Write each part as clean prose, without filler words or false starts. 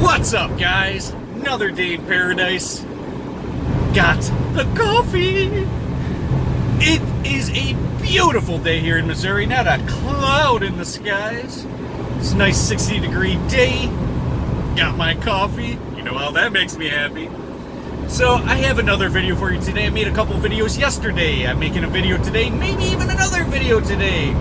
What's up, guys? Another day in paradise. Got the coffee. It is a beautiful day here in Missouri. Not a cloud in the skies. It's a nice 60-degree day. Got my coffee. You know how that makes me happy. So I have another video for you today. I made a couple videos yesterday. I'm making a video today, maybe even another video today.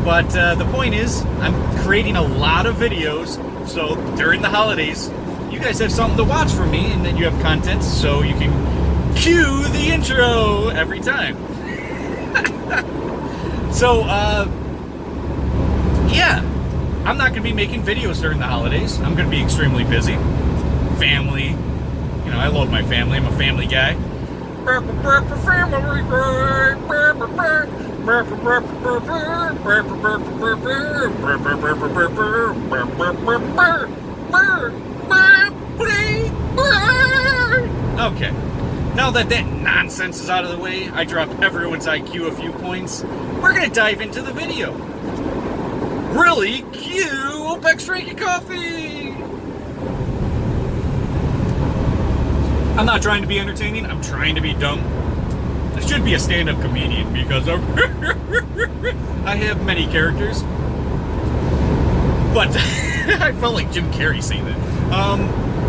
But the point is, I'm creating a lot of videos, so during the holidays, you guys have something to watch from me, and then you have content, so you can cue the intro every time. So, yeah, I'm not going to be making videos during the holidays. I'm going to be extremely busy. Family, you know, I love my family. I'm a family guy. Okay, now that nonsense is out of the way, I dropped everyone's IQ a few points. We're gonna dive into the video. Really cute Opex drinking coffee. I'm not trying to be entertaining. I'm trying to be dumb. I should be a stand-up comedian because I have many characters. But I felt like Jim Carrey saying that.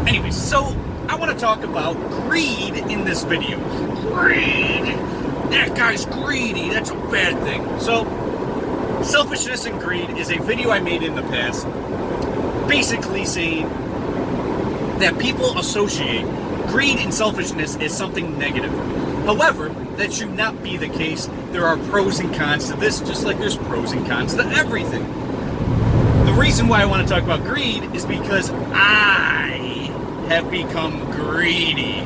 Anyways, so I want to talk about greed in this video. Greed! That guy's greedy. That's a bad thing. So, selfishness and greed is a video I made in the past, basically saying that people associate greed and selfishness as something negative. However, that should not be the case. There are pros and cons to this, just like there's pros and cons to everything. The reason why I want to talk about greed is because I have become greedy.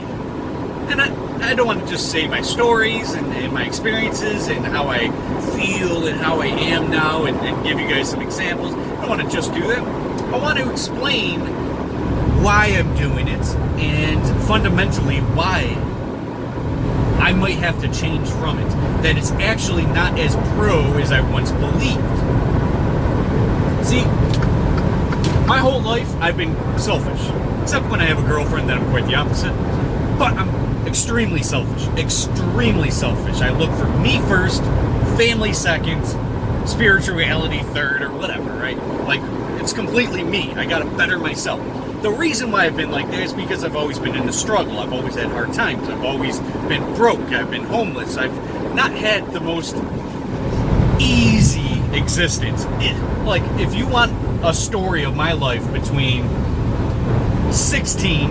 And I don't want to just say my stories and my experiences and how I feel and how I am now and give you guys some examples. I don't want to just do that. I want to explain why I'm doing it and fundamentally why I might have to change from it. That it's actually not as pro as I once believed. See, my whole life I've been selfish. Except when I have a girlfriend, then I'm quite the opposite. But I'm extremely selfish. Extremely selfish. I look for me first, family second, spirituality third, or whatever, right? Like, it's completely me. I gotta better myself. The reason why I've been like that is because I've always been in the struggle. I've always had hard times. I've always been broke. I've been homeless. I've not had the most easy existence. Like, if you want a story of my life between 16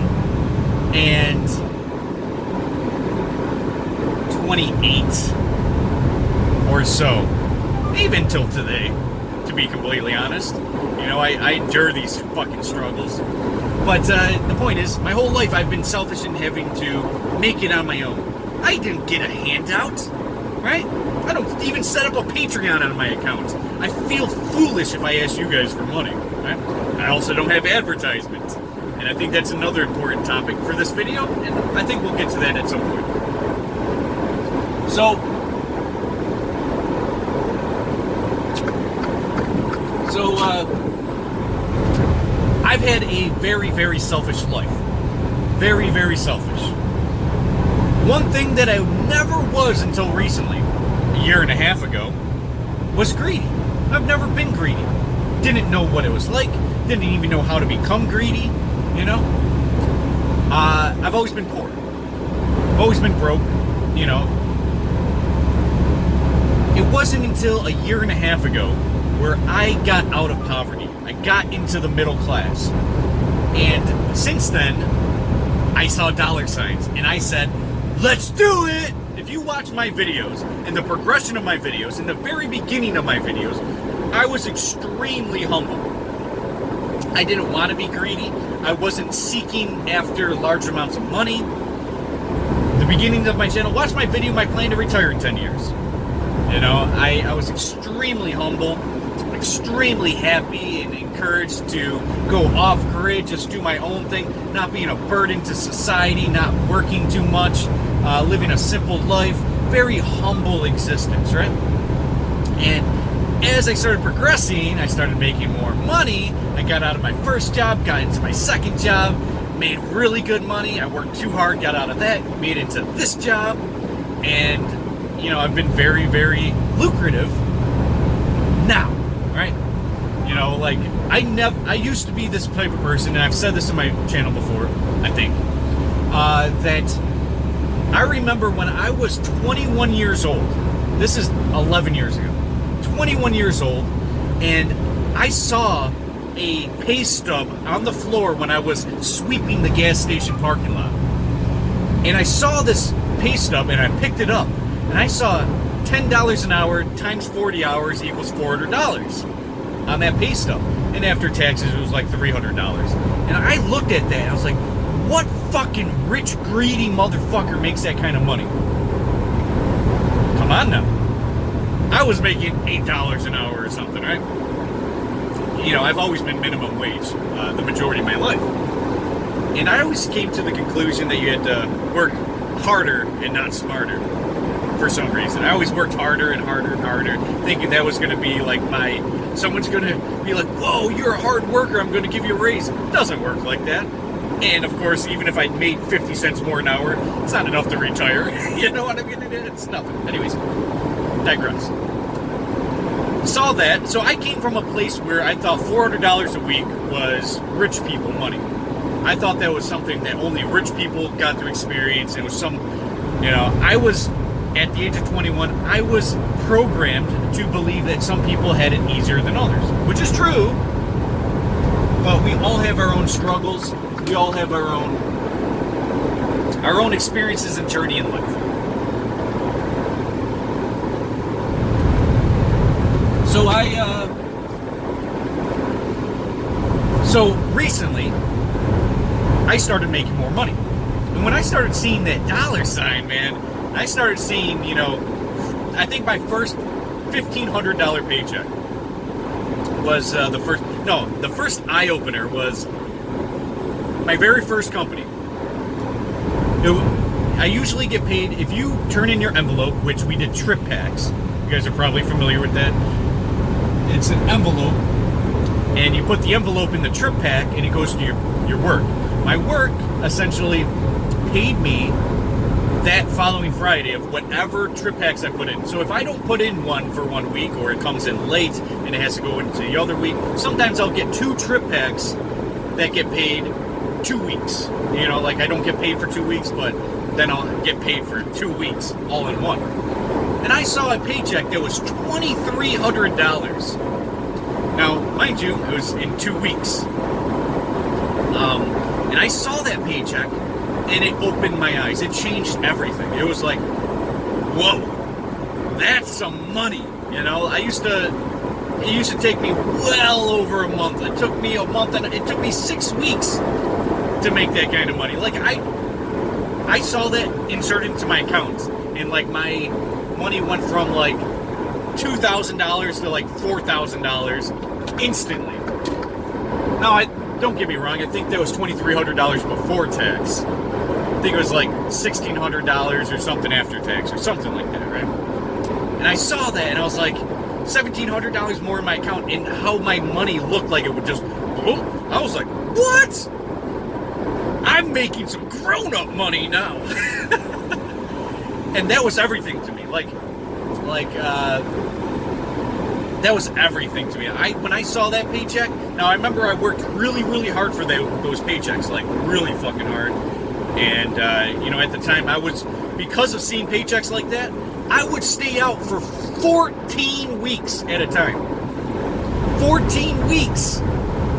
and 28 or so, even till today, to be completely honest. You know, I endure these fucking struggles. But the point is, my whole life I've been selfish in having to make it on my own. I didn't get a handout, right? I don't even set up a Patreon on my account. I feel foolish if I ask you guys for money, right? I also don't have advertisements. And I think that's another important topic for this video, and I think we'll get to that at some point. So I've had a very, very selfish life. Very, very selfish. One thing that I never was until recently, a year and a half ago, was greedy. I've never been greedy. Didn't know what it was like. Didn't even know how to become greedy, you know? I've always been poor. I've always been broke, you know? It wasn't until a year and a half ago where I got out of poverty. I got into the middle class. And since then, I saw dollar signs and I said, let's do it! If you watch my videos and the progression of my videos, in the very beginning of my videos, I was extremely humble. I didn't want to be greedy. I wasn't seeking after large amounts of money. The beginning of my channel, watch my video, my plan to retire in 10 years. You know, I was extremely humble, extremely happy and encouraged to go off grid, just do my own thing, not being a burden to society, not working too much, living a simple life, very humble existence, right? And as I started progressing, I started making more money. I got out of my first job, got into my second job, made really good money. I worked too hard, got out of that, made it into this job, and I've been very, very lucrative now, right? I used to be this type of person, and I've said this in my channel before, I think, that I remember when I was 21 years old, this is 11 years ago, 21 years old, and I saw a pay stub on the floor when I was sweeping the gas station parking lot. And I saw this pay stub, and I picked it up, and I saw $10 an hour times 40 hours equals $400 on that pay stub. And after taxes, it was like $300. And I looked at that, and I was like, what fucking rich, greedy motherfucker makes that kind of money? Come on now. I was making $8 an hour or something, right? I've always been minimum wage the majority of my life. And I always came to the conclusion that you had to work harder and not smarter for some reason. I always worked harder and harder and harder, thinking that was going to be like someone's going to be like, whoa, you're a hard worker, I'm going to give you a raise. It doesn't work like that. And of course, even if I made 50 cents more an hour, it's not enough to retire. You know what I mean? It's nothing. Anyways, digress. Saw that, so I came from a place where I thought $400 a week was rich people money. I thought that was something that only rich people got to experience. It was I was, at the age of 21, I was programmed to believe that some people had it easier than others, which is true, but we all have our own struggles. We all have our own experiences and journey in life. So recently, I started making more money. And when I started seeing that dollar sign, man, I started seeing, I think my first $1,500 paycheck was the first eye-opener was my very first company. I usually get paid if you turn in your envelope, which we did trip packs. You guys are probably familiar with that. It's an envelope, and you put the envelope in the trip pack, and it goes to your work. My work essentially paid me that following Friday of whatever trip packs I put in. So if I don't put in one for 1 week, or it comes in late and it has to go into the other week, sometimes I'll get 2 trip packs that get paid 2 weeks. I don't get paid for 2 weeks, but then I'll get paid for 2 weeks all in one. And I saw a paycheck that was $2,300. Now, mind you, it was in 2 weeks. And I saw that paycheck, and it opened my eyes. It changed everything. It was like, whoa, that's some money. It used to take me well over a month. It took me a month, and it took me 6 weeks to make that kind of money. I saw that inserted into my account, and my money went from $2,000 to $4,000 instantly. Now, don't get me wrong, I think that was $2,300 before tax. I think it was $1,600 or something after tax, or something like that, right? And I saw that, and I was like, $1,700 more in my account, and how my money looked like it would just boom. I was like, what? I'm making some grown-up money now. And that was everything to me. That was everything to me. When I saw that paycheck, now I remember I worked really, really hard for those paychecks, really fucking hard. And, at the time because of seeing paychecks like that, I would stay out for 14 weeks at a time. 14 weeks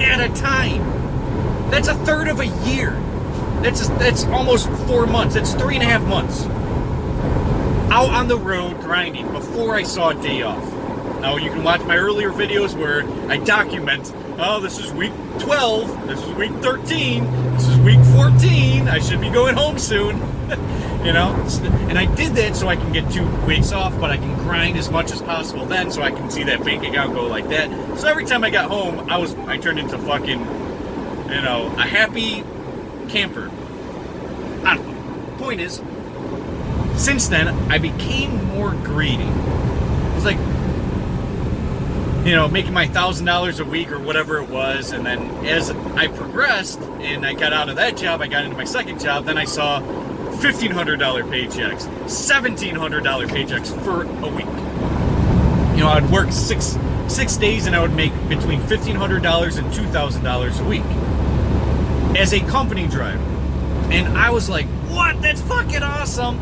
at a time. That's a third of a year. That's almost 4 months. That's 3.5 months. Out on the road grinding before I saw a day off. Now, you can watch my earlier videos where I document, this is week 12, this is week 13, this is week 14, I should be going home soon. And I did that so I can get 2 weeks off, but I can grind as much as possible then so I can see that bank account go like that. So every time I got home, I turned into fucking, a happy camper. I don't know. Point is, since then, I became more greedy. It's like, making my $1,000 a week or whatever it was. And then as I progressed and I got out of that job, I got into my second job, then I saw $1,500 paychecks, $1,700 paychecks for a week. I'd work six days and I would make between $1,500 and $2,000 a week as a company driver. And I was like, what? That's fucking awesome.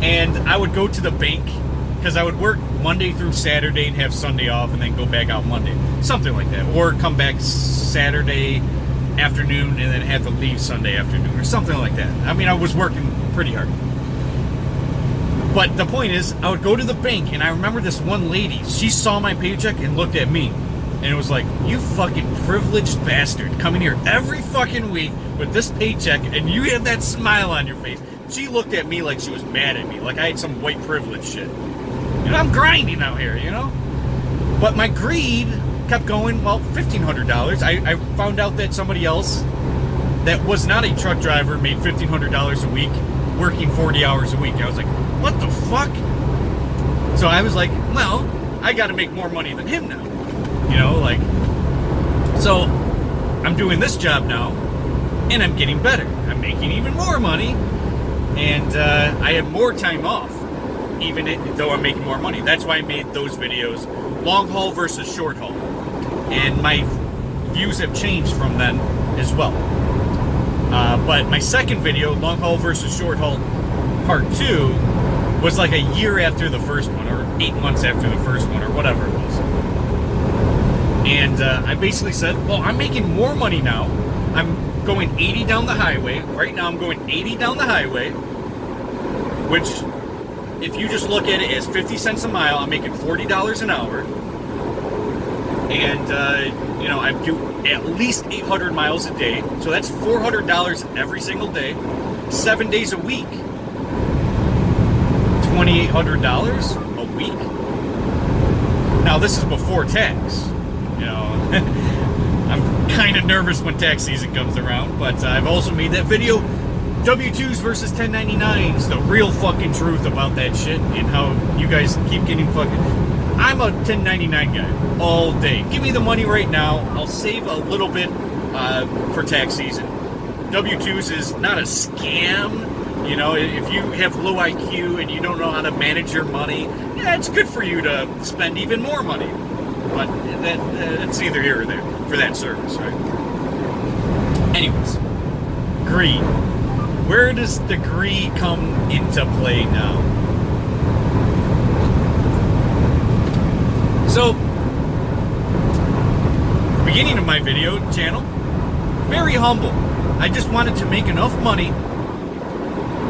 And I would go to the bank because I would work Monday through Saturday and have Sunday off and then go back out Monday. Something like that. Or come back Saturday afternoon and then have to leave Sunday afternoon or something like that. I mean, I was working pretty hard. But the point is, I would go to the bank and I remember this one lady, she saw my paycheck and looked at me. And it was like, you fucking privileged bastard coming here every fucking week with this paycheck and you have that smile on your face. She looked at me like she was mad at me, like I had some white privilege shit. I'm grinding out here, But my greed kept going. Well, $1,500. I found out that somebody else that was not a truck driver made $1,500 a week working 40 hours a week. I was like, what the fuck? So I was like, well, I got to make more money than him now. So I'm doing this job now and I'm getting better. I'm making even more money and I have more time off, even though I'm making more money. That's why I made those videos, long haul versus short haul. And my views have changed from then as well. But my second video, long haul versus short haul part 2, was like a year after the first one, or 8 months after the first one, or whatever it was. And I basically said, well, I'm making more money now. I'm going 80 down the highway. Right now I'm going 80 down the highway, which, if you just look at it as 50 cents a mile, I'm making $40 an hour. And, I do at least 800 miles a day. So that's $400 every single day, 7 days a week. $2,800 a week. Now, this is before tax. I'm kind of nervous when tax season comes around, but I've also made that video, W-2s versus 1099s, the real fucking truth about that shit, and how you guys keep getting fucking... I'm a 1099 guy all day. Give me the money right now. I'll save a little bit for tax season. W-2s is not a scam. If you have low IQ and you don't know how to manage your money, yeah, it's good for you to spend even more money. But that's neither here or there for that service, right? Anyways, greed. Where does the greed come into play now? So, beginning of my video channel, very humble. I just wanted to make enough money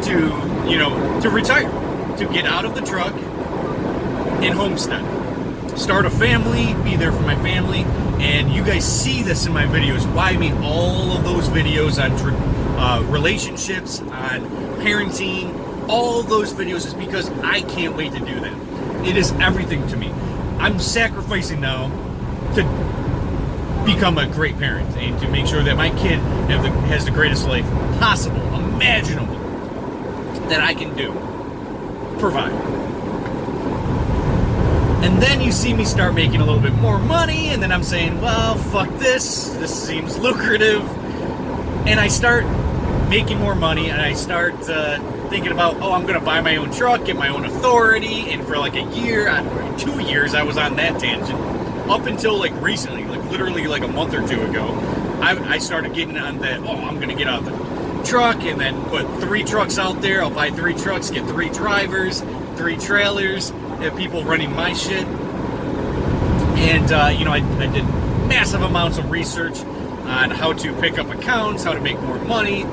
to retire, to get out of the truck and homestead. Start a family, be there for my family, and you guys see this in my videos. Why I made all of those videos on relationships, on parenting, all those videos is because I can't wait to do that. It is everything to me. I'm sacrificing now to become a great parent and to make sure that my kid has the greatest life possible, imaginable, that I can do, provide. And then you see me start making a little bit more money, and then I'm saying, well, fuck this. This seems lucrative. And I start making more money, and I start thinking about, I'm going to buy my own truck, get my own authority. And for like a year, 2 years, I was on that tangent. Up until like recently, like literally like a month or two ago, I started getting on that, I'm going to get out the truck and then put 3 trucks out there. I'll buy 3 trucks, get 3 drivers, 3 trailers, have people running my shit. And, I did massive amounts of research on how to pick up accounts, how to make more money,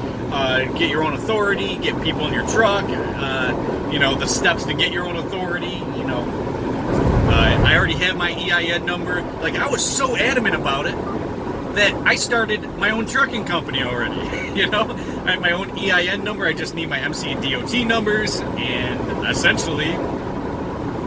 get your own authority, get people in your truck, the steps to get your own authority, I already have my EIN number. Like, I was so adamant about it that I started my own trucking company already. I have my own EIN number. I just need my MC and DOT numbers, and essentially,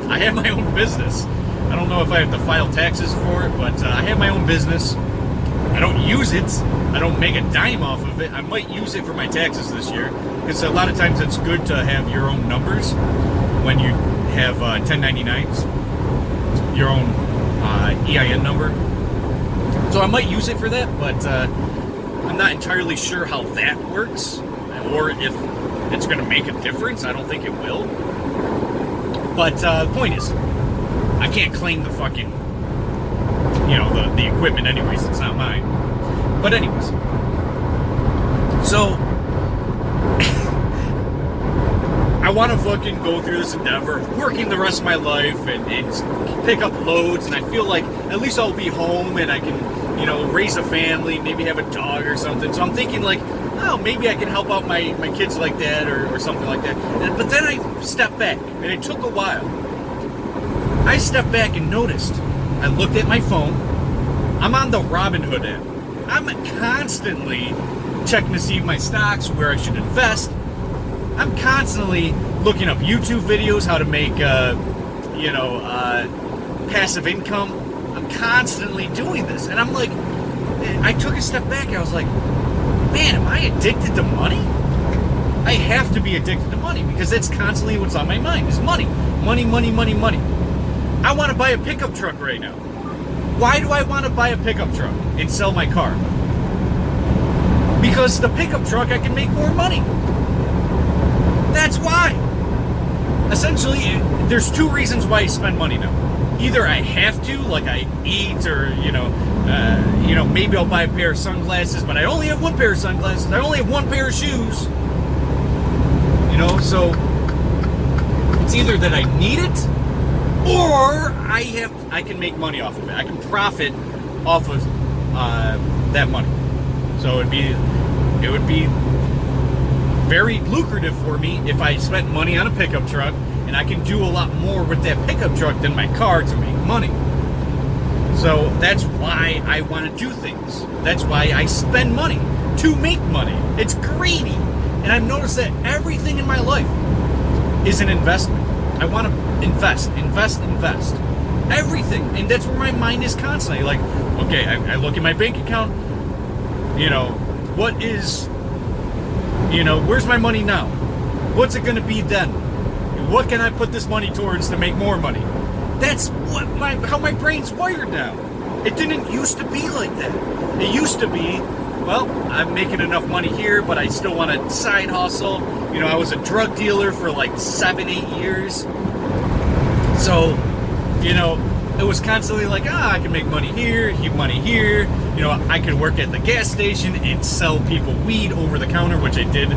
I have my own business. I don't know if I have to file taxes for it, but I have my own business. I don't use it. I don't make a dime off of it. I might use it for my taxes this year, because a lot of times it's good to have your own numbers when you have 1099s, your own EIN number. So I might use it for that, but I'm not entirely sure how that works, or if it's going to make a difference. I don't think it will. But the point is, I can't claim the fucking, the equipment anyways. It's not mine. But anyways, so I want to fucking go through this endeavor of working the rest of my life and pick up loads, and I feel like at least I'll be home and I can, raise a family, maybe have a dog or something. So I'm thinking like, oh, maybe I can help out my kids like that or something like that. But then I stepped back, and it took a while. I stepped back and noticed. I looked at my phone. I'm on the Robinhood app. I'm constantly checking to see my stocks, where I should invest. I'm constantly looking up YouTube videos, how to make, passive income. I'm constantly doing this. And I'm like, I took a step back. I was like, man, am I addicted to money? I have to be addicted to money because that's constantly what's on my mind is money. Money, money, money, money. I want to buy a pickup truck right now. Why do I want to buy a pickup truck and sell my car? Because the pickup truck, I can make more money. That's why. Essentially, there's two reasons why I spend money now. Either I have to, like I eat, or maybe I'll buy a pair of sunglasses, but I only have one pair of sunglasses. I only have one pair of shoes. So it's either that I need it, or I can make money off of it. I can profit off of that money. So it would be very lucrative for me if I spent money on a pickup truck, and I can do a lot more with that pickup truck than my car to make money. So that's why I want to do things. That's why I spend money to make money. It's greedy. And I've noticed that everything in my life is an investment. I want to invest. Everything. And that's where my mind is constantly. Like, okay, I look at my bank account. Where's my money now? What's it going to be then? What can I put this money towards to make more money? That's how my brain's wired now. It didn't used to be like that. It used to be, well, I'm making enough money here, but I still want to side hustle. I was a drug dealer for like 7-8 years. So, it was constantly like, I can make money here, keep money here. I could work at the gas station and sell people weed over the counter, which I did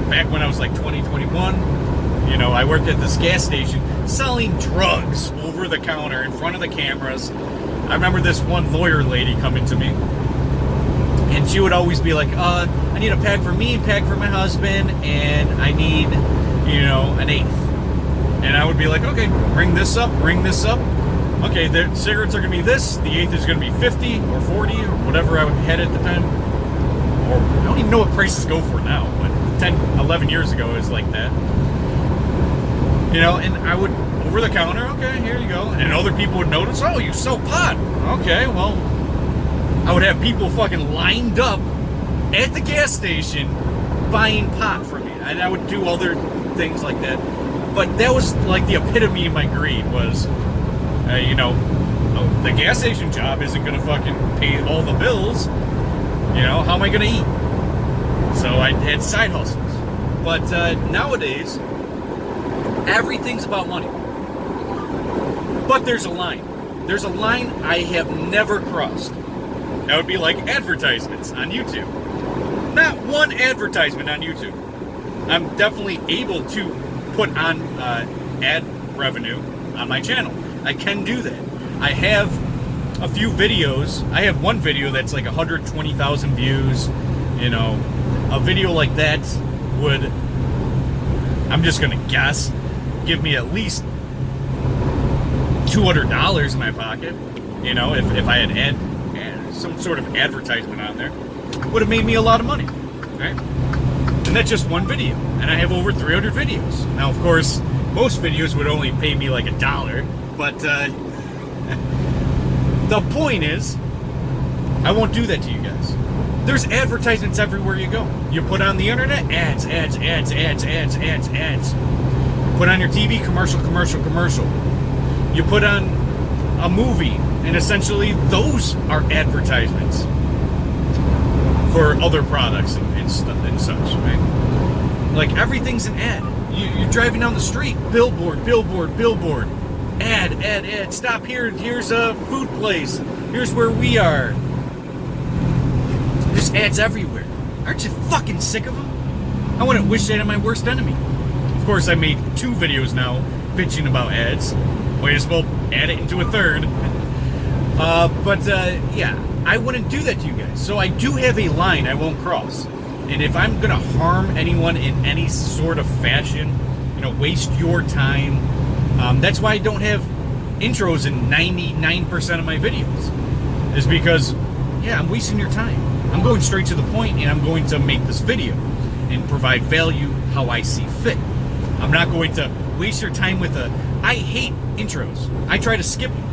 back when I was like 20, 21. I worked at this gas station selling drugs over the counter in front of the cameras. I remember this one lawyer lady coming to me, and she would always be like, I need a pack for me, a pack for my husband, and I need, an eighth. And I would be like, okay, bring this up. Okay, the cigarettes are going to be this. The eighth is going to be 50 or 40 or whatever I had at the time. Or I don't even know what prices go for now, but 10, 11 years ago it was like that. And I would, over the counter, okay, here you go. And other people would notice, oh, you sell pot. Okay, well, I would have people fucking lined up at the gas station buying pot from me. And I would do other things like that. But that was like the epitome of my greed was, the gas station job isn't going to fucking pay all the bills. How am I going to eat? So I had side hustles. But nowadays, everything's about money. But there's a line. There's a line I have never crossed. That would be like advertisements on YouTube. Not one advertisement on YouTube. I'm definitely able to put on ad revenue on my channel. I can do that. I have a few videos. I have one video that's like 120,000 views. A video like that would, I'm just gonna guess, give me at least $200 in my pocket. If I had some sort of advertisement on there, would have made me a lot of money, right? And that's just one video, and I have over 300 videos. Now, of course, most videos would only pay me like $1, but the point is, I won't do that to you guys. There's advertisements everywhere you go. You put on the internet, ads. Put on your TV, commercial. You put on a movie, And essentially, those are advertisements for other products and such, right? Like, everything's an ad. You're driving down the street, billboard, ad, stop here, here's a food place, here's where we are. There's ads everywhere. Aren't you fucking sick of them? I wouldn't wish that on my worst enemy. Of course, I made 2 videos now bitching about ads. Might as well add it into a third. Yeah, I wouldn't do that to you guys. So I do have a line I won't cross. And if I'm gonna harm anyone in any sort of fashion, waste your time, that's why I don't have intros in 99% of my videos. Is because, yeah, I'm wasting your time. I'm going straight to the point, and I'm going to make this video and provide value how I see fit. I'm not going to waste your time with I hate intros. I try to skip them.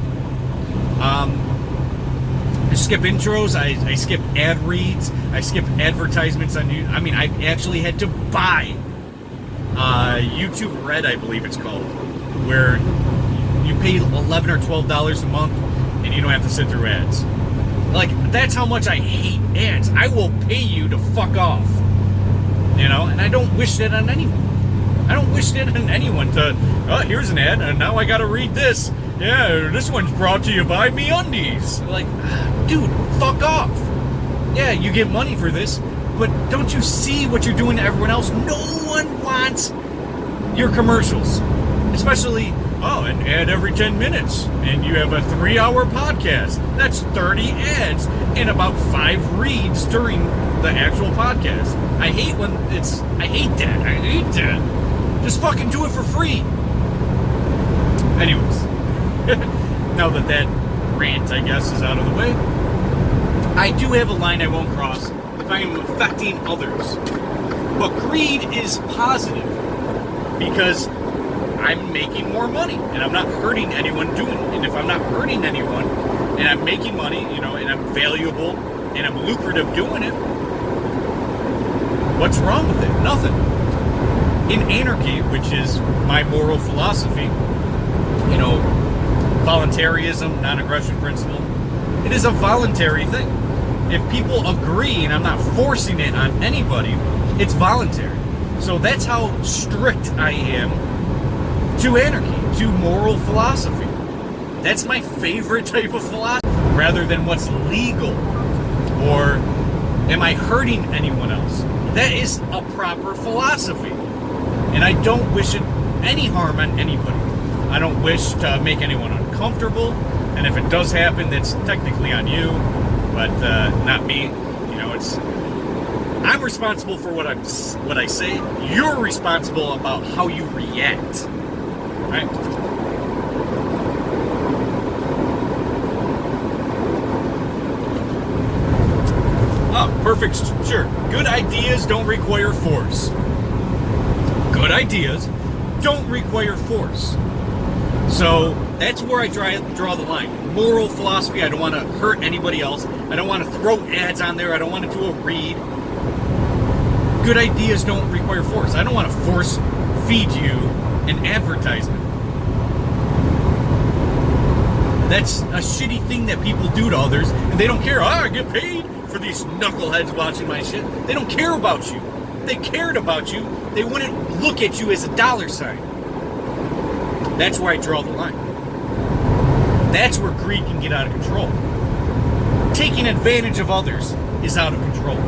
I skip intros, I skip ad reads, I skip advertisements on YouTube. I mean, I actually had to buy YouTube Red, I believe it's called, where you pay $11 or $12 a month and you don't have to sit through ads. Like, that's how much I hate ads. I will pay you to fuck off. And I don't wish that on anyone. I don't wish that on anyone to, oh, here's an ad, and now I gotta read this. Yeah, this one's brought to you by MeUndies. Like, dude, fuck off. Yeah, you get money for this, but don't you see what you're doing to everyone else? No one wants your commercials. Especially, an ad every 10 minutes, and you have a 3-hour podcast. That's 30 ads and about 5 reads during the actual podcast. I hate that. Just fucking do it for free. Anyways, now that rant, I guess, is out of the way, I do have a line I won't cross if I am affecting others. But greed is positive because I'm making more money and I'm not hurting anyone doing it. And if I'm not hurting anyone and I'm making money, and I'm valuable and I'm lucrative doing it, what's wrong with it? Nothing. In anarchy, which is my moral philosophy, voluntarism, non-aggression principle, it is a voluntary thing. If people agree and I'm not forcing it on anybody, it's voluntary. So that's how strict I am to anarchy, to moral philosophy. That's my favorite type of philosophy, rather than what's legal or am I hurting anyone else. That is a proper philosophy. And I don't wish any harm on anybody. I don't wish to make anyone uncomfortable. And if it does happen, that's technically on you, but not me. I'm responsible for what I say. You're responsible about how you react. Right? Oh, perfect. Sure. Good ideas don't require force. Good ideas don't require force. So that's where I draw the line. Moral philosophy, I don't want to hurt anybody else. I don't want to throw ads on there. I don't want to do a read. Good ideas don't require force. I don't want to force feed you an advertisement. That's a shitty thing that people do to others, and they don't care. I get paid for these knuckleheads watching my shit. They don't care about you. If they cared about you, they wouldn't look at you as a dollar sign. That's where I draw the line. That's where greed can get out of control. Taking advantage of others is out of control.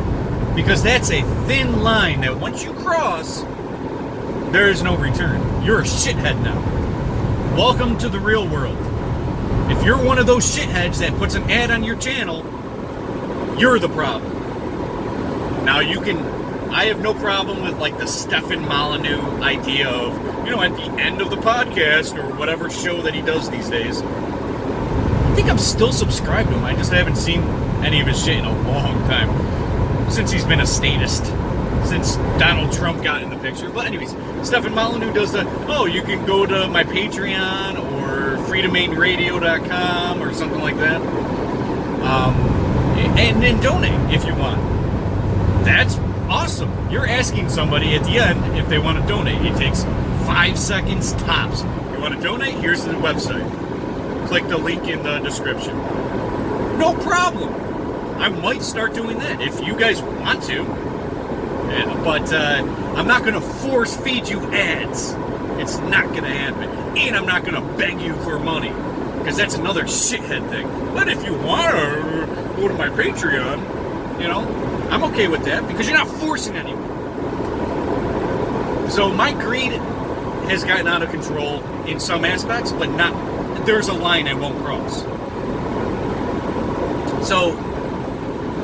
Because that's a thin line that once you cross, there is no return. You're a shithead now. Welcome to the real world. If you're one of those shitheads that puts an ad on your channel, you're the problem. Now I have no problem with like the Stefan Molyneux idea of, at the end of the podcast or whatever show that he does these days. I think I'm still subscribed to him. I just haven't seen any of his shit in a long time. Since he's been a statist. Since Donald Trump got in the picture. But anyways, Stefan Molyneux does you can go to my Patreon or freedomainradio.com or something like that. And then donate if you want. That's awesome. You're asking somebody at the end if they want to donate. It takes 5 seconds tops. You want to donate? Here's the website. click the link in the description. No problem. I might start doing that if you guys want to. But I'm not going to force feed you ads. It's not going to happen. And I'm not going to beg you for money. Because that's another shithead thing. But if you want to go to my Patreon, you know, I'm okay with that. Because you're not forcing anyone. So my greed has gotten out of control in some aspects, but not. There's a line I won't cross. So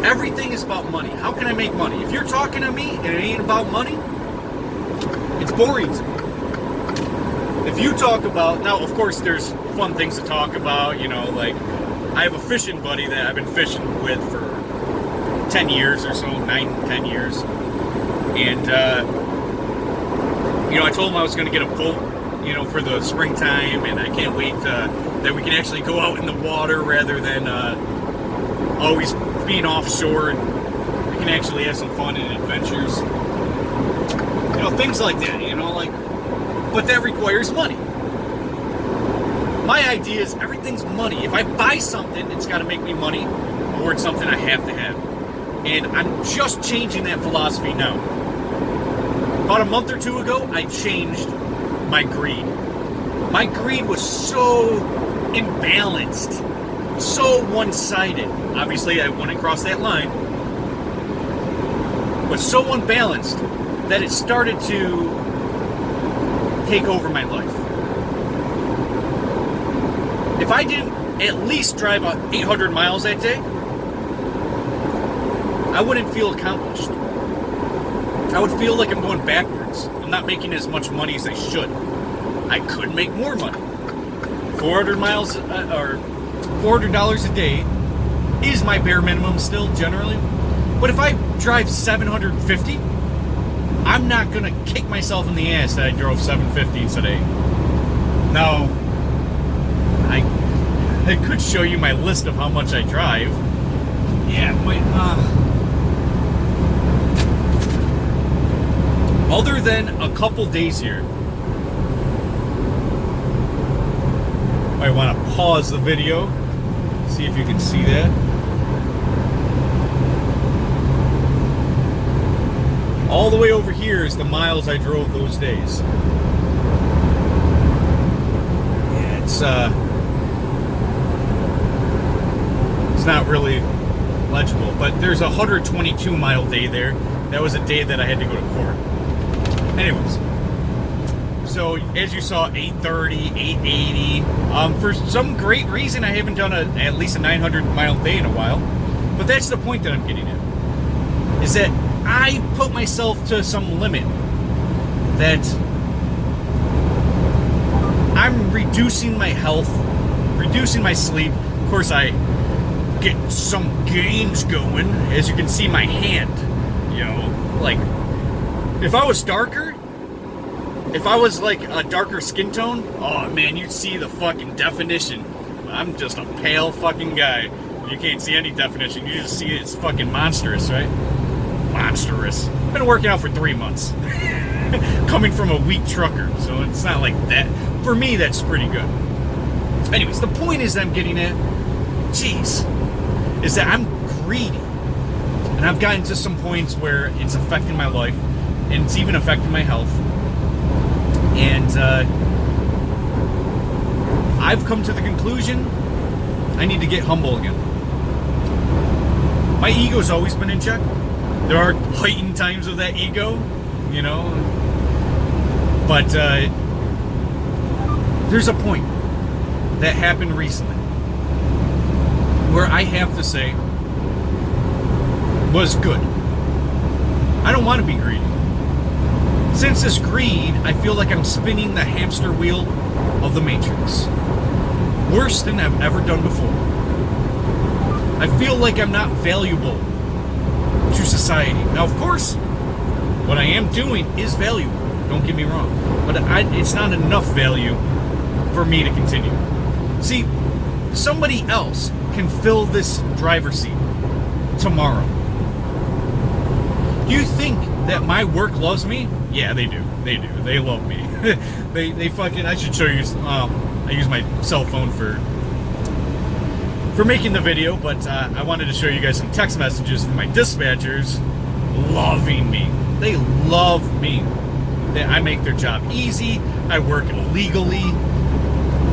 everything is about money. How can I make money? If you're talking to me and it ain't about money, it's boring to me. If you talk about, now of course there's fun things to talk about, you know, like I have a fishing buddy that I've been fishing with for 10 years or so, 10 years. And, you know, I told him I was going to get a boat, you know, for the springtime, and I can't wait that we can actually go out in the water rather than always being offshore, and we can actually have some fun and adventures. You know, things like that, you know, like, but that requires money. My idea is everything's money. If I buy something, it's got to make me money, or it's something I have to have. And I'm just changing that philosophy now. About a month or two ago, I changed my greed. My greed was so imbalanced, so one-sided. Obviously, I wouldn't cross that line. But so unbalanced that it started to take over my life. If I didn't at least drive 800 miles that day, I wouldn't feel accomplished. I would feel like I'm going backwards. I'm not making as much money as I should. I could make more money. 400 miles or $400 a day is my bare minimum still, generally. But if I drive 750, I'm not going to kick myself in the ass that I drove 750 today. No. I could show you my list of how much I drive. Yeah, but other than a couple days here, I want to pause the video, see if you can see that. All the way over here is the miles I drove those days. Yeah, it's not really legible, but there's a 122 mile day there. That was a day that I had to go to court. Anyways, so as you saw, 830, 880. For some great reason, I haven't done at least a 900 mile day in a while. But that's the point that I'm getting at. Is that I put myself to some limit. That I'm reducing my health, reducing my sleep. Of course, I get some gains going. As you can see, my hand, you know, like, if I was darker, if I was like a darker skin tone, oh man, you'd see the fucking definition. I'm just a pale fucking guy. You can't see any definition. You just see it's fucking monstrous, right? Monstrous. Been working out for 3 months. Coming from a weak trucker, so it's not like that. For me, that's pretty good. Anyways, the point is that I'm getting at, is that I'm greedy. And I've gotten to some points where it's affecting my life, and it's even affecting my health. And I've come to the conclusion I need to get humble again. My ego's always been in check. There are heightened times of that ego, you know. But there's a point that happened recently where I have to say was good. I don't want to be greedy. Since this greed, I feel like I'm spinning the hamster wheel of the Matrix. Worse than I've ever done before. I feel like I'm not valuable to society. Now, of course, what I am doing is valuable. Don't get me wrong. But it's not enough value for me to continue. See, somebody else can fill this driver's seat tomorrow. Do you think that my work loves me? Yeah, they do. They do. They love me. They fucking, I should show you, I use my cell phone for for making the video, but I wanted to show you guys some text messages from my dispatchers loving me. They love me. I make their job easy. I work legally.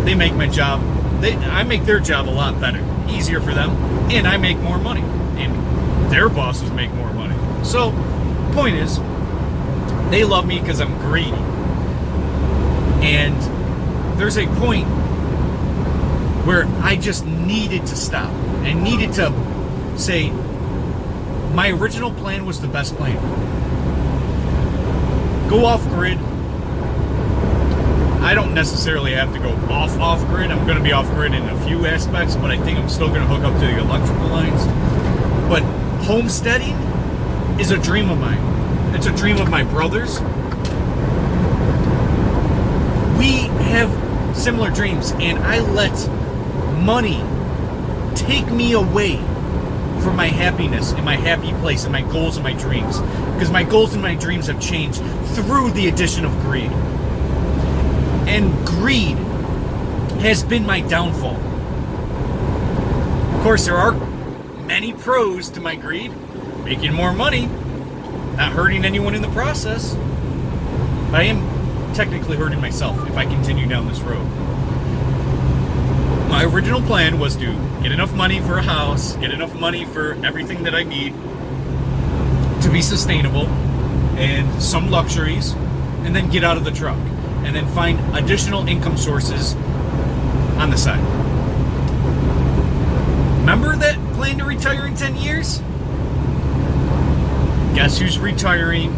They make my job, I make their job a lot better, easier for them, and I make more money, and their bosses make more money. So, point is, they love me because I'm greedy. And there's a point where I just needed to stop. I needed to say, my original plan was the best plan. Go off grid. I don't necessarily have to go off grid. I'm going to be off grid in a few aspects, but I think I'm still going to hook up to the electrical lines. But homesteading is a dream of mine. It's a dream of my brothers. We have similar dreams, and I let money take me away from my happiness and my happy place and my goals and my dreams. Because my goals and my dreams have changed through the addition of greed. And greed has been my downfall. Of course, there are many pros to my greed. Making more money, not hurting anyone in the process. But I am technically hurting myself if I continue down this road. My original plan was to get enough money for a house, get enough money for everything that I need to be sustainable, and some luxuries, and then get out of the truck. And then find additional income sources on the side. Remember that plan to retire in 10 years? Guess who's retiring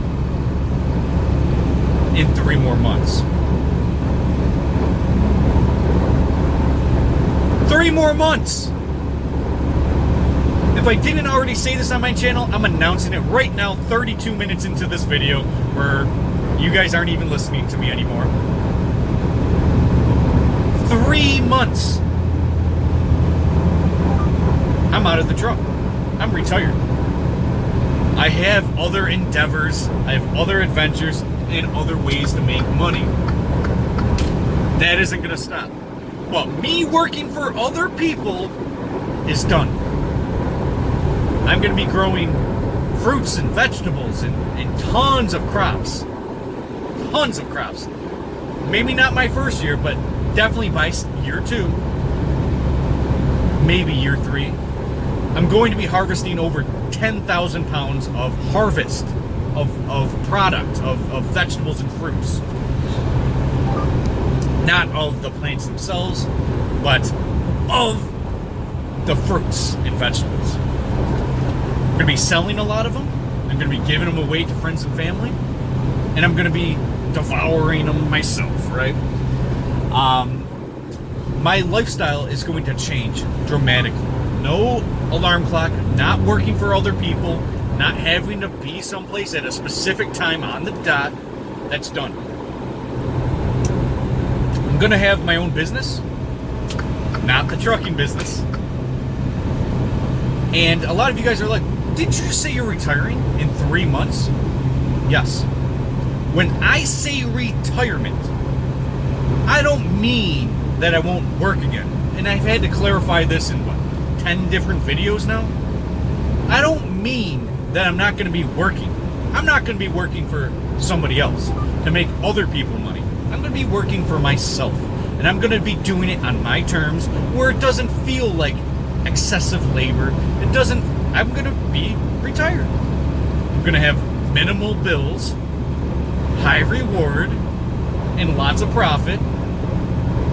in 3 more months? 3 more months! If I didn't already say this on my channel, I'm announcing it right now, 32 minutes into this video, where you guys aren't even listening to me anymore. 3 months. I'm out of the truck. I'm retired. I have other endeavors, I have other adventures, and other ways to make money. That isn't going to stop. Well, me working for other people is done. I'm going to be growing fruits and vegetables and tons of crops. Tons of crops. Maybe not my first year, but definitely by year 2. Maybe year 3. I'm going to be harvesting over 10,000 pounds of harvest of product, of vegetables and fruits. Not of the plants themselves, but of the fruits and vegetables. I'm going to be selling a lot of them. I'm going to be giving them away to friends and family. And I'm going to be devouring them myself, right? My lifestyle is going to change dramatically. No alarm clock, not working for other people, not having to be someplace at a specific time on the dot. That's done. I'm going to have my own business, not the trucking business. And a lot of you guys are like, did you say you're retiring in 3 months? Yes. When I say retirement, I don't mean that I won't work again. And I've had to clarify this in 10 different videos now? I don't mean that I'm not going to be working. I'm not going to be working for somebody else to make other people money. I'm going to be working for myself. And I'm going to be doing it on my terms where it doesn't feel like excessive labor. I'm going to be retired. I'm going to have minimal bills, high reward, and lots of profit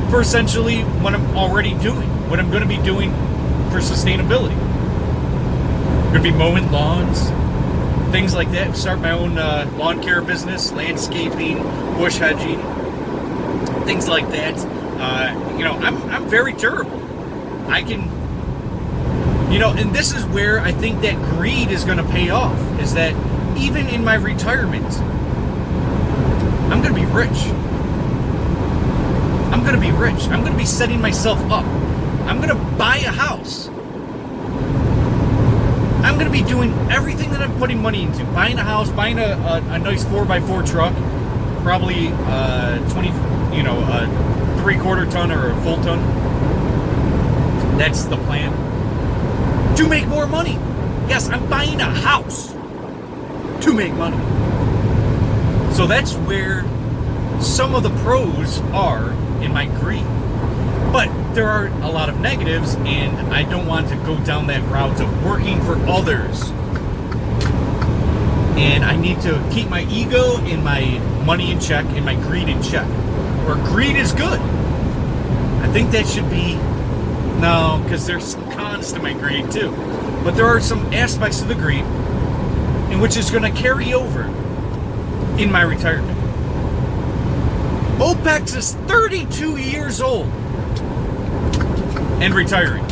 for essentially what I'm already doing, what I'm going to be doing for sustainability. I'm going to be mowing lawns, things like that, start my own lawn care business, landscaping, bush hedging, things like that. I'm very durable. I can, and this is where I think that greed is going to pay off, is that even in my retirement, I'm going to be rich. I'm going to be rich. I'm going to be setting myself up. I'm going to buy a house. I'm going to be doing everything that I'm putting money into. Buying a house, buying a nice 4x4 truck, probably 20, a 3/4 ton or a full ton. That's the plan. to make more money. Yes, I'm buying a house to make money. So that's where some of the pros are in my greed. But there are a lot of negatives, and I don't want to go down that route of working for others. And I need to keep my ego and my money in check and my greed in check. Where greed is good. I think that should be... No, because there's some cons to my greed too. But there are some aspects of the greed in which is going to carry over in my retirement. Opex is 32 years old and retiring.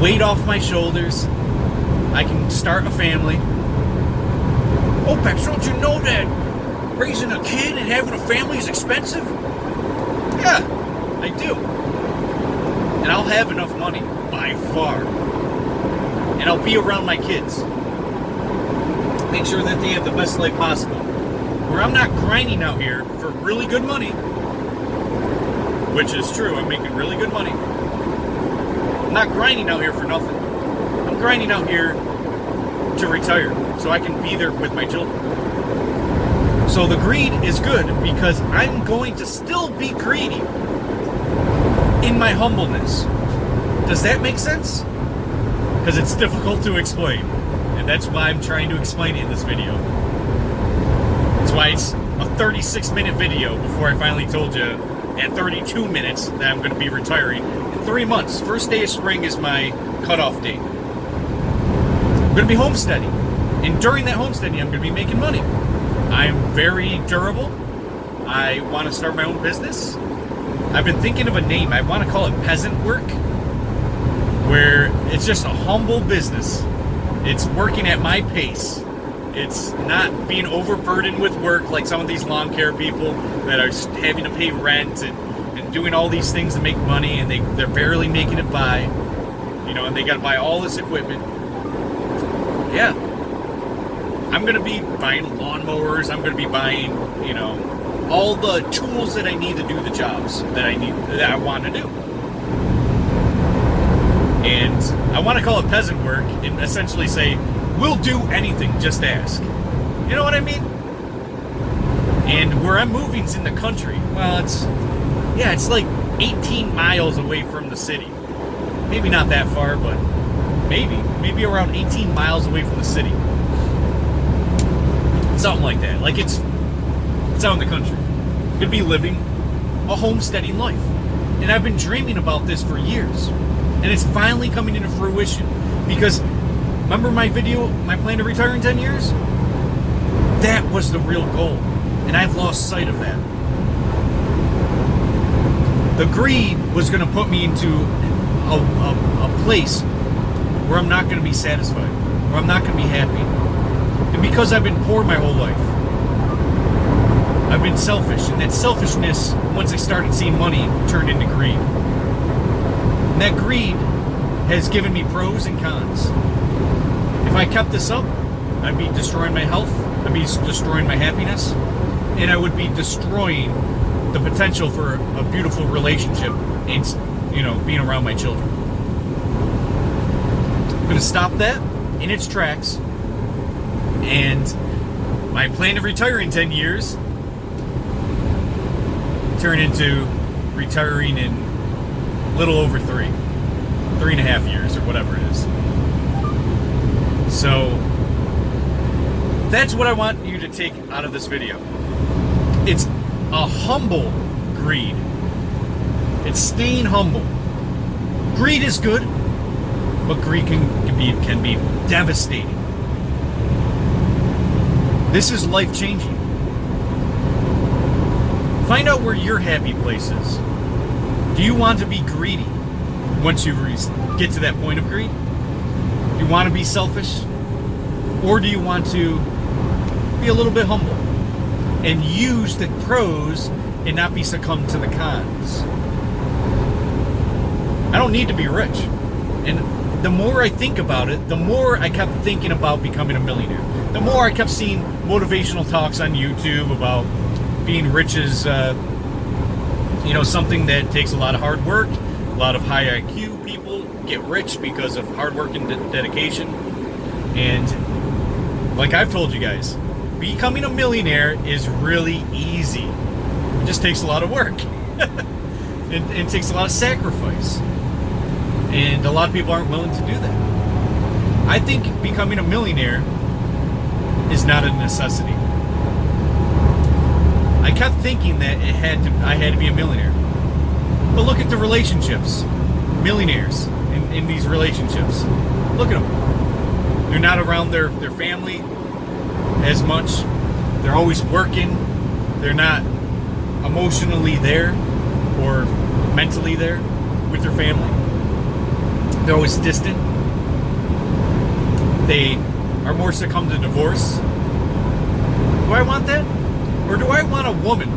Weight off my shoulders. I can start a family. Opex, don't you know that raising a kid and having a family is expensive? Yeah, I do. And I'll have enough money, by far. And I'll be around my kids. Make sure that they have the best life possible. Where I'm not grinding out here for really good money. Which is true, I'm making really good money. I'm not grinding out here for nothing. I'm grinding out here to retire so I can be there with my children. So the greed is good because I'm going to still be greedy in my humbleness. Does that make sense? Because it's difficult to explain. And that's why I'm trying to explain it in this video. That's why it's a 36-minute video before I finally told you at 32 minutes that I'm going to be retiring in 3 months. First day of spring is my cutoff date. I'm going to be homesteading. And during that homesteading, I'm going to be making money. I'm very durable. I want to start my own business. I've been thinking of a name. I want to call it peasant work, where it's just a humble business. It's working at my pace. It's not being overburdened with work like some of these lawn care people that are having to pay rent and doing all these things to make money, and they're barely making it by, and they got to buy all this equipment. Yeah. I'm going to be buying lawnmowers. I'm going to be buying, all the tools that I need to do the jobs that I want to do. And I want to call it peasant work and essentially say, we'll do anything, just ask. You know what I mean? And where I'm moving is in the country. Well, it's like 18 miles away from the city. Maybe not that far, but maybe around 18 miles away from the city. Something like that. Like it's out in the country. I'm going to be living a homesteading life. And I've been dreaming about this for years. And it's finally coming into fruition. Because remember my plan to retire in 10 years? That was the real goal. And I've lost sight of that. The greed was going to put me into a place where I'm not going to be satisfied. Where I'm not going to be happy. And because I've been poor my whole life, I've been selfish. And that selfishness, once I started seeing money, turned into greed. And that greed has given me pros and cons. If I kept this up, I'd be destroying my health, I'd be destroying my happiness, and I would be destroying the potential for a beautiful relationship and, being around my children. I'm going to stop that in its tracks. And my plan to retire in 10 years turn into retiring in a little over 3.5 years or whatever it is. So that's what I want you to take out of this video. It's a humble greed. It's staying humble. Greed is good, but greed can be devastating. This is life-changing. Find out where your happy place is. Do you want to be greedy once you get to that point of greed? Do you want to be selfish? Or do you want to be a little bit humble and use the pros and not be succumbed to the cons? I don't need to be rich. And the more I think about it, the more I kept thinking about becoming a millionaire. The more I kept seeing motivational talks on YouTube about being rich is you know, something that takes a lot of hard work. A lot of high IQ people get rich because of hard work and dedication. And like I've told you guys, becoming a millionaire is really easy. It just takes a lot of work. It takes a lot of sacrifice. And a lot of people aren't willing to do that. I think becoming a millionaire is not a necessity. I kept thinking that I had to be a millionaire. But look at the relationships. Millionaires in these relationships. Look at them. They're not around their family as much. They're always working. They're not emotionally there or mentally there with their family. They're always distant. They are more succumb to divorce. Do I want that? Or do I want a woman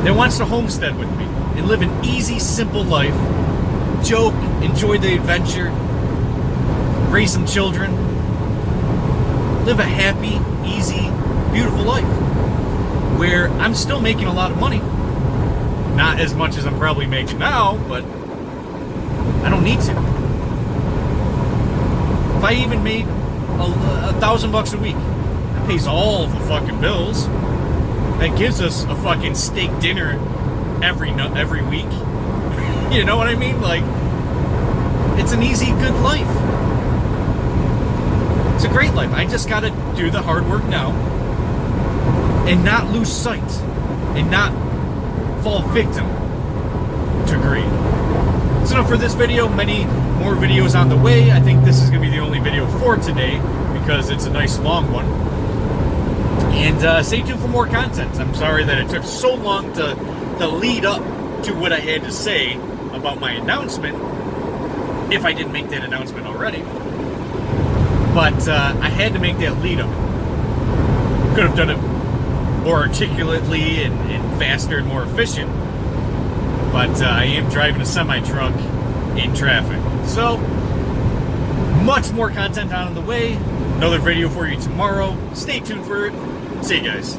that wants to homestead with me and live an easy, simple life, joke, enjoy the adventure, raise some children, live a happy, easy, beautiful life where I'm still making a lot of money. Not as much as I'm probably making now, but I don't need to. If I even made $1,000 a week, that pays all of the fucking bills. That gives us a fucking steak dinner every week. You know what I mean? Like, it's an easy, good life. It's a great life. I just gotta do the hard work now and not lose sight and not fall victim to greed. That's enough for this video. Many more videos on the way. I think this is going to be the only video for today because it's a nice long one. And stay tuned for more content. I'm sorry that it took so long to lead up to what I had to say about my announcement, if I didn't make that announcement already. But I had to make that lead up. Could have done it more articulately and faster and more efficient. But I am driving a semi-truck in traffic. So, much more content on the way. Another video for you tomorrow. Stay tuned for it. See you guys.